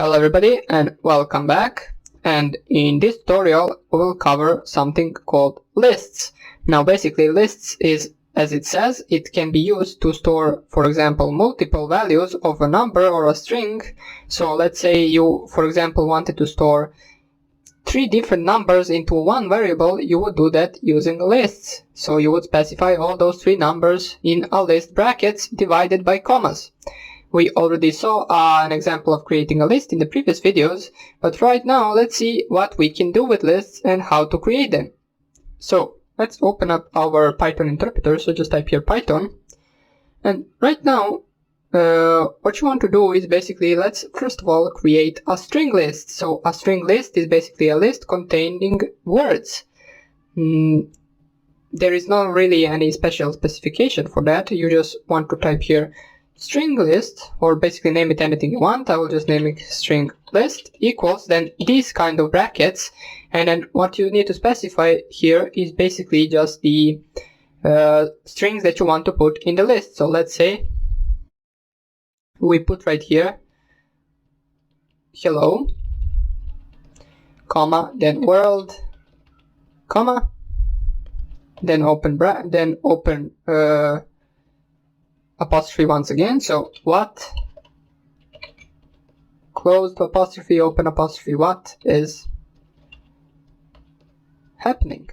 Hello everybody and welcome back, and in this tutorial we will cover something called lists. Now basically lists is, as it says, it can be used to store, for example, multiple values of a number or a string. So let's say you, for example, wanted to store 3 different numbers into one variable. You would do that using lists. So you would specify all those 3 numbers in a list brackets divided by commas. We already saw an example of creating a list in the previous videos, but right now let's see what we can do with lists and how to create them. So let's open up our Python interpreter. So just type here Python, and right now what you want to do is basically, let's first of all create a string list. So a string list is basically a list containing words. There is not really any special specification for that. You just want to type here string list, or basically name it anything you want. I will just name it string list equals then these kind of brackets, and then what you need to specify here is basically just the strings that you want to put in the list. So let's say we put right here hello, comma, then world, comma, then open apostrophe once again. So what, closed apostrophe, open apostrophe, what is happening?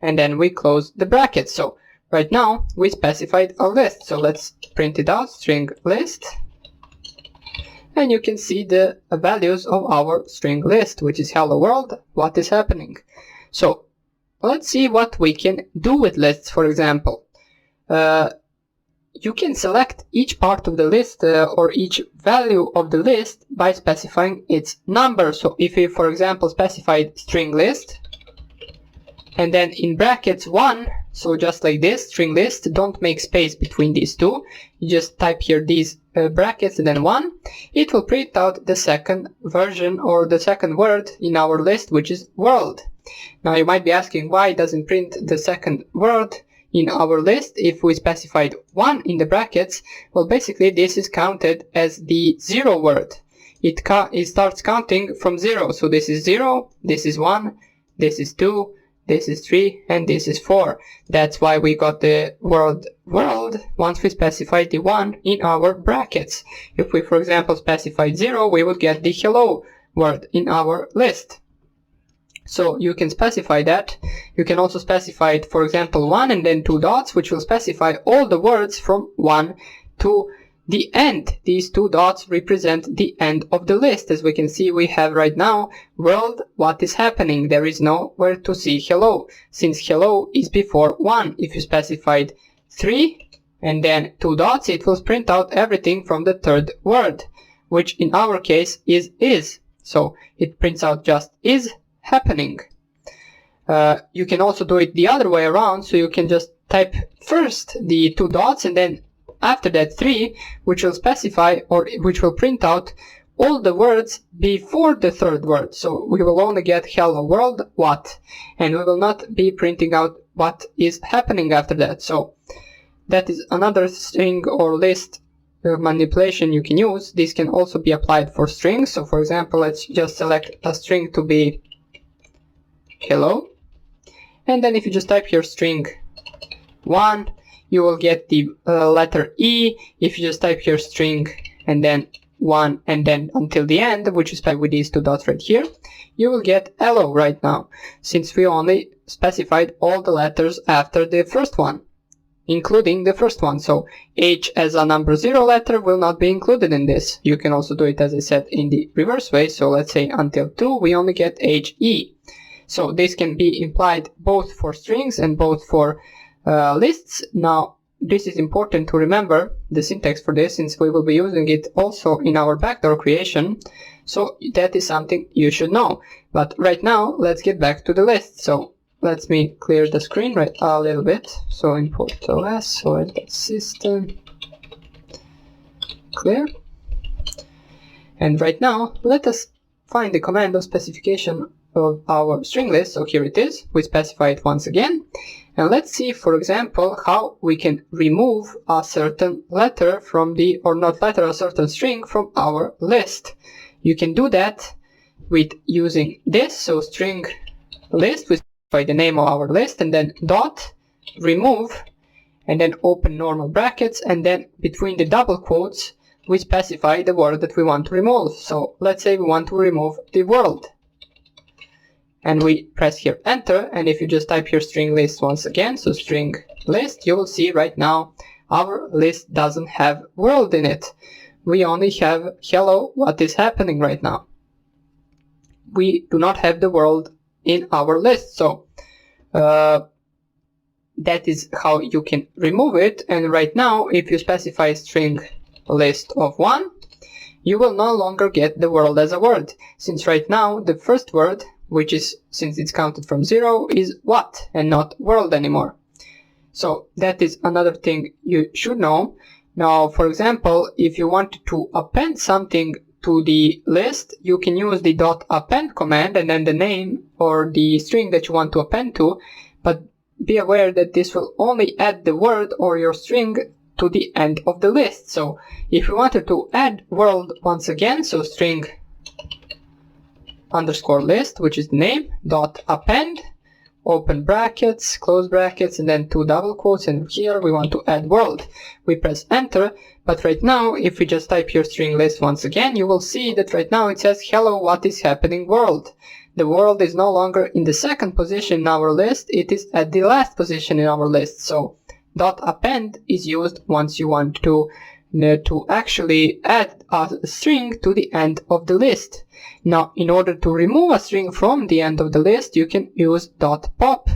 And then we close the bracket. So right now we specified a list. So let's print it out, string list. And you can see the values of our string list, which is hello world, what is happening. So let's see what we can do with lists. For example, you can select each part of the list or each value of the list by specifying its number. So if you, for example, specified string list and then in brackets 1, so just like this, string list, don't make space between these two, you just type here these brackets and then 1, it will print out the second version or the second word in our list, which is world. Now you might be asking, why doesn't print the second word in our list if we specified 1 in the brackets? Well, basically this is counted as the 0 word. It starts counting from 0. So this is 0, this is 1, this is 2, this is 3, and this is 4. That's why we got the word world once we specified the 1 in our brackets. If we, for example, specified 0, we would get the hello word in our list. So you can specify that. You can also specify it, for example, 1 and then 2 dots, which will specify all the words from 1 to the end. These 2 dots represent the end of the list. As we can see, we have right now world, what is happening. There is nowhere to see hello, since hello is before 1. If you specified 3 and then 2 dots, it will print out everything from the third word, which in our case is. So it prints out just is happening. You can also do it the other way around, so you can just type first the 2 dots and then after that 3, which will specify, or which will print out all the words before the third word. So we will only get hello world, what, and we will not be printing out what is happening after that. So that is another string or list manipulation you can use. This can also be applied for strings. So for example, let's just select a string to be hello, and then if you just type here string 1, you will get the letter E. If you just type here string and then 1 and then until the end, which is with these 2 dots right here, you will get hello right now, since we only specified all the letters after the first one, including the first one. So H as a number 0 letter will not be included in this. You can also do it, as I said, in the reverse way. So let's say until 2, we only get HE. So this can be implied both for strings and both for lists. Now this is important to remember, the syntax for this, since we will be using it also in our backdoor creation. So that is something you should know. But right now let's get back to the list. So let me clear the screen right a little bit. So import OS, so system clear. And right now let us find the command of specification of our string list. So here it is. We specify it once again. And let's see, for example, how we can remove a certain letter from the, or not letter, a certain string from our list. You can do that with using this. So string list, we specify the name of our list, and then dot remove, and then open normal brackets, and then between the double quotes we specify the word that we want to remove. So let's say we want to remove the world, and we press here enter, and if you just type here string list once again, so string list, you will see right now our list doesn't have world in it. We only have hello, what is happening right now. We do not have the world in our list. So that is how you can remove it. And right now, if you specify string list of 1, you will no longer get the world as a word, since right now the first word, which is, since it's counted from 0, is what and not world anymore. So that is another thing you should know. Now, for example, if you wanted to append something to the list, you can use the .append command and then the name or the string that you want to append to, but be aware that this will only add the word or your string to the end of the list. So if you wanted to add world once again, so string underscore list, which is the name, .append, open brackets, close brackets, and then 2 double quotes, and here we want to add world. We press enter, but right now if we just type here string list once again, you will see that right now it says hello, what is happening world. The world is no longer in the second position in our list, it is at the last position in our list. So .append is used once you want to actually add a string to the end of the list. Now, in order to remove a string from the end of the list, you can use .pop,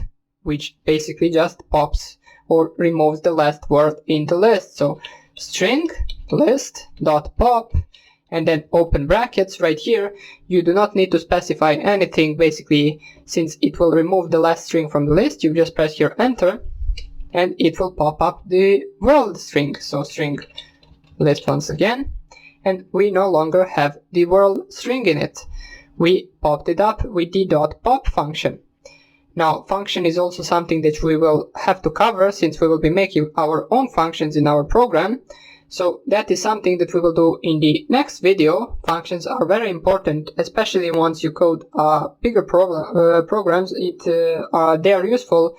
which basically just pops or removes the last word in the list. So string list .pop, and then open brackets right here. You do not need to specify anything basically, since it will remove the last string from the list. You just press here enter, and it will pop up the world string. So string list once again, and we no longer have the world string in it. We popped it up with the .pop function. Now, function is also something that we will have to cover, since we will be making our own functions in our program. So that is something that we will do in the next video. Functions are very important, especially once you code bigger programs. They are useful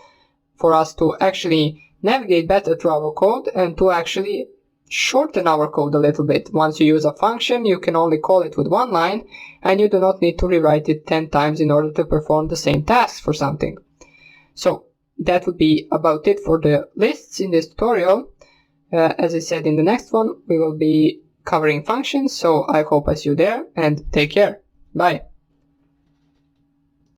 for us to actually navigate better through our code and to actually shorten our code a little bit. Once you use a function, you can only call it with 1 line, and you do not need to rewrite it 10 times in order to perform the same task for something. So that would be about it for the lists in this tutorial. As I said, in the next one we will be covering functions, so I hope I see you there, and take care. Bye.